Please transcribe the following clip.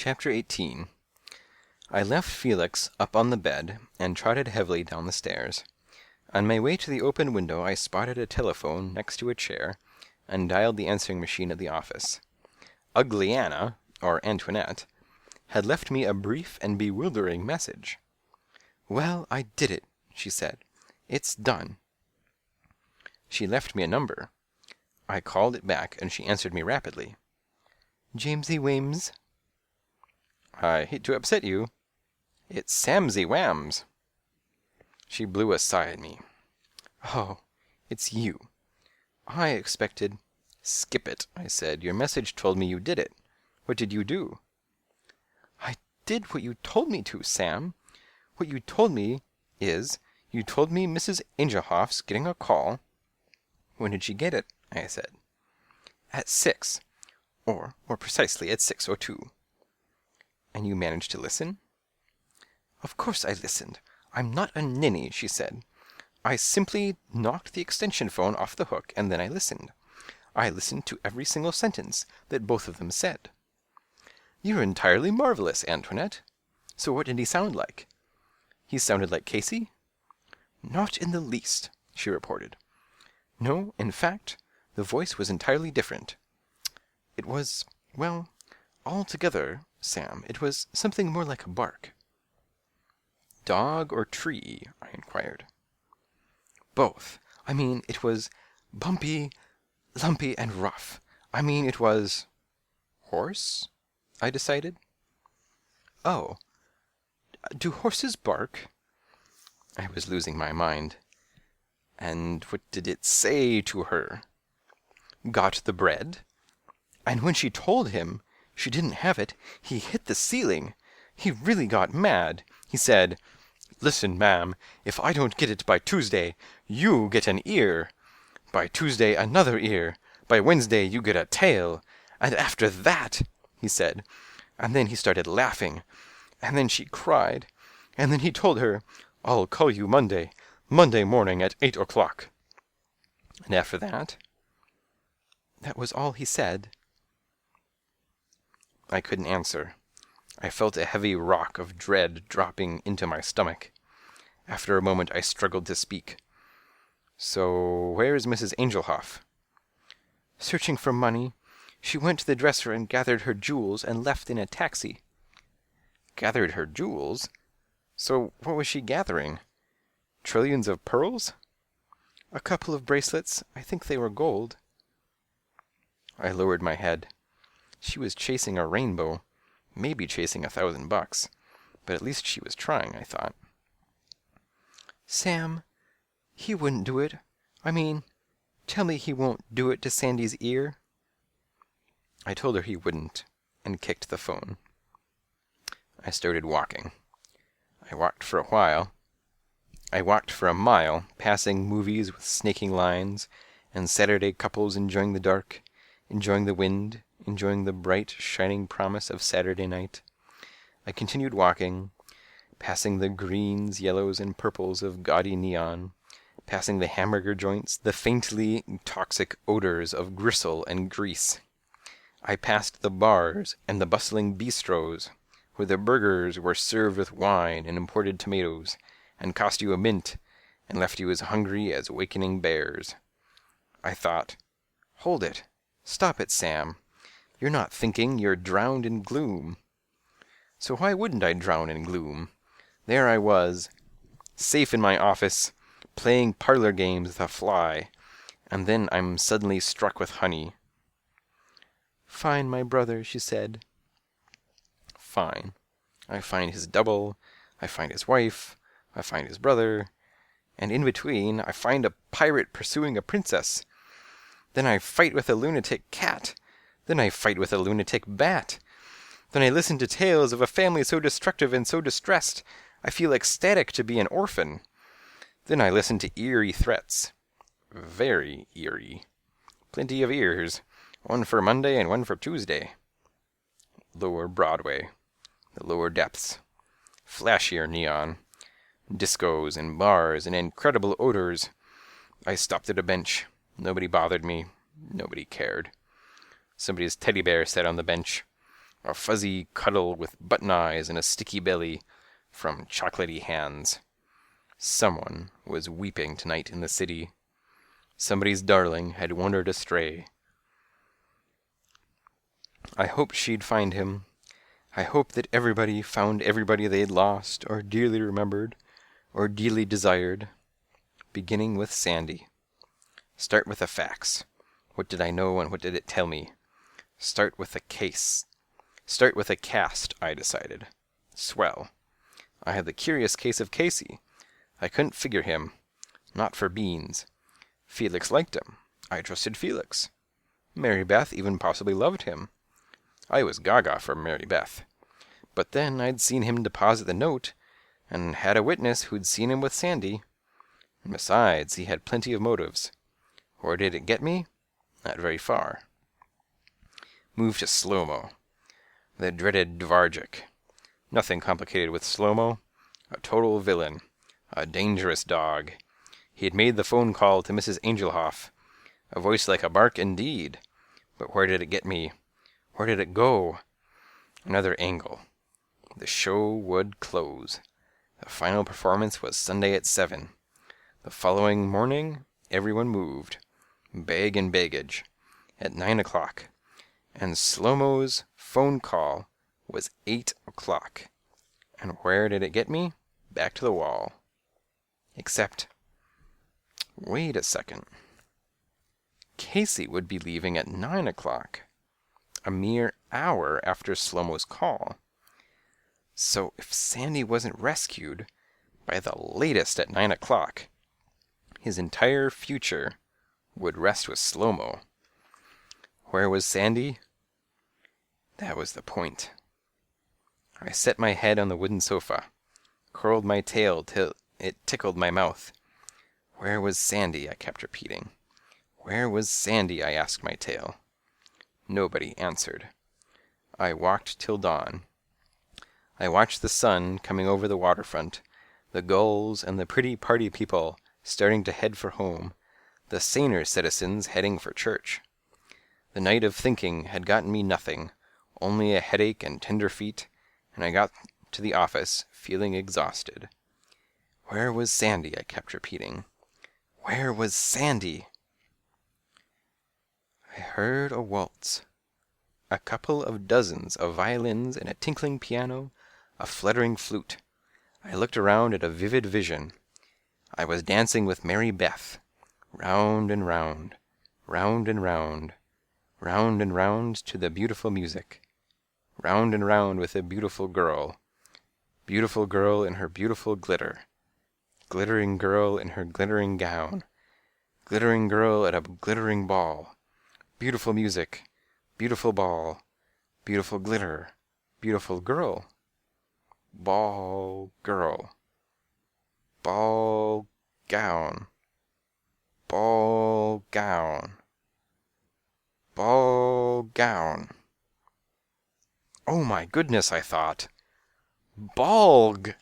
Chapter 18. I left Felix up on the bed, and trotted heavily down the stairs. On my way to the open window I spotted a telephone next to a chair, and dialed the answering machine at the office. Ugly Anna, or Antoinette, had left me a brief and bewildering message. "Well, I did it," she said. "It's done." She left me a number. I called it back, and she answered me rapidly. "Jamesy Wames." "I hate to upset you. It's Samsy Whams." She blew a sigh at me. "Oh, it's you. I expected—" "Skip it," I said. "Your message told me you did it. What did you do?" "I did what you told me to, Sam. What you told me is, you told me Mrs. Angelhoff's getting a call." "When did she get it?" I said. "At 6. Or precisely at 6:02. "And you managed to listen?" "Of course I listened. I'm not a ninny," she said. "I simply knocked the extension phone off the hook, and then I listened. I listened to every single sentence that both of them said." "You're entirely marvelous, Antoinette. So what did he sound like?" "He sounded like Casey?" "Not in the least," she reported. "No, in fact, the voice was entirely different. It was, well, altogether, Sam, it was something more like a bark." "Dog or tree?" I inquired. "Both. I mean, it was bumpy, lumpy, and rough. I mean, it was—" "Horse?" I decided. "Oh, do horses bark?" I was losing my mind. "And what did it say to her?" "Got the bread? And when she told him she didn't have it, he hit the ceiling. He really got mad. He said, 'Listen, ma'am, if I don't get it by Tuesday, you get an ear. By Tuesday, another ear. By Wednesday, you get a tail. And after that,' he said. And then he started laughing. And then she cried. And then he told her, 'I'll call you Monday morning at 8:00. "And after that?" "That was all he said." I couldn't answer. I felt a heavy rock of dread dropping into my stomach. After a moment I struggled to speak. "So where is Mrs. Angelhoff?" "Searching for money. She went to the dresser and gathered her jewels and left in a taxi." "Gathered her jewels? So what was she gathering? Trillions of pearls?" "A couple of bracelets. I think they were gold." I lowered my head. She was chasing a rainbow, maybe chasing $1,000, but at least she was trying, I thought. "Sam, he wouldn't do it. I mean, tell me he won't do it to Sandy's ear." I told her he wouldn't, and kicked the phone. I started walking. I walked for a while. I walked for a mile, passing movies with snaking lines, and Saturday couples enjoying the dark, enjoying the wind, enjoying the bright, shining promise of Saturday night. I continued walking, passing the greens, yellows, and purples of gaudy neon, passing the hamburger joints, the faintly toxic odors of gristle and grease. I passed the bars and the bustling bistros, where the burgers were served with wine and imported tomatoes, and cost you a mint, and left you as hungry as wakening bears. I thought, "Hold it. Stop it, Sam. You're not thinking, you're drowned in gloom." So why wouldn't I drown in gloom? There I was, safe in my office, playing parlor games with a fly, and then I'm suddenly struck with honey. "Find my brother," she said. Fine. I find his double, I find his wife, I find his brother, and in between I find a pirate pursuing a princess. Then I fight with a lunatic cat. Then I fight with a lunatic bat. Then I listen to tales of a family so destructive and so distressed, I feel ecstatic to be an orphan. Then I listen to eerie threats. Very eerie. Plenty of ears. One for Monday and one for Tuesday. Lower Broadway. The lower depths. Flashier neon. Discos and bars and incredible odors. I stopped at a bench. Nobody bothered me. Nobody cared. Somebody's teddy bear sat on the bench. A fuzzy cuddle with button eyes and a sticky belly from chocolatey hands. Someone was weeping tonight in the city. Somebody's darling had wandered astray. I hoped she'd find him. I hoped that everybody found everybody they'd lost, or dearly remembered, or dearly desired. Beginning with Sandy. Start with the facts. What did I know and what did it tell me? Start with the case. Start with a cast, I decided. Swell. I had the curious case of Casey. I couldn't figure him. Not for beans. Felix liked him. I trusted Felix. Mary Beth even possibly loved him. I was gaga for Mary Beth. But then I'd seen him deposit the note, and had a witness who'd seen him with Sandy. And besides, he had plenty of motives. Where did it get me? Not very far. Move to slow-mo. The dreaded Dvorak. Nothing complicated with slow-mo. A total villain. A dangerous dog. He had made the phone call to Mrs. Angelhoff. A voice like a bark indeed. But where did it get me? Where did it go? Another angle. The show would close. The final performance was Sunday at 7. The following morning, everyone moved. Bag and baggage. At 9 o'clock. And Slow-Mo's phone call was 8 o'clock. And where did it get me? Back to the wall. Except... Wait a second. Casey would be leaving at 9 o'clock. A mere hour after Slow-Mo's call. So if Sandy wasn't rescued, by the latest at 9 o'clock, his entire future would rest with Slow-Mo. Where was Sandy? That was the point. I set my head on the wooden sofa, curled my tail till it tickled my mouth. Where was Sandy? I kept repeating. Where was Sandy? I asked my tail. Nobody answered. I walked till dawn. I watched the sun coming over the waterfront, the gulls and the pretty party people starting to head for home, the saner citizens heading for church. The night of thinking had gotten me nothing, only a headache and tender feet, and I got to the office feeling exhausted. Where was Sandy? I kept repeating. Where was Sandy? I heard a waltz. A couple of dozens of violins and a tinkling piano, a fluttering flute. I looked around at a vivid vision. I was dancing with Mary Beth, round and round, round and round, round and round to the beautiful music. Round and round with a beautiful girl in her beautiful glitter, glittering girl in her glittering gown, glittering girl at a glittering ball, beautiful music, beautiful ball, beautiful glitter, beautiful girl, ball girl, ball gown, ball gown, ball gown. Oh my goodness, I thought. Balg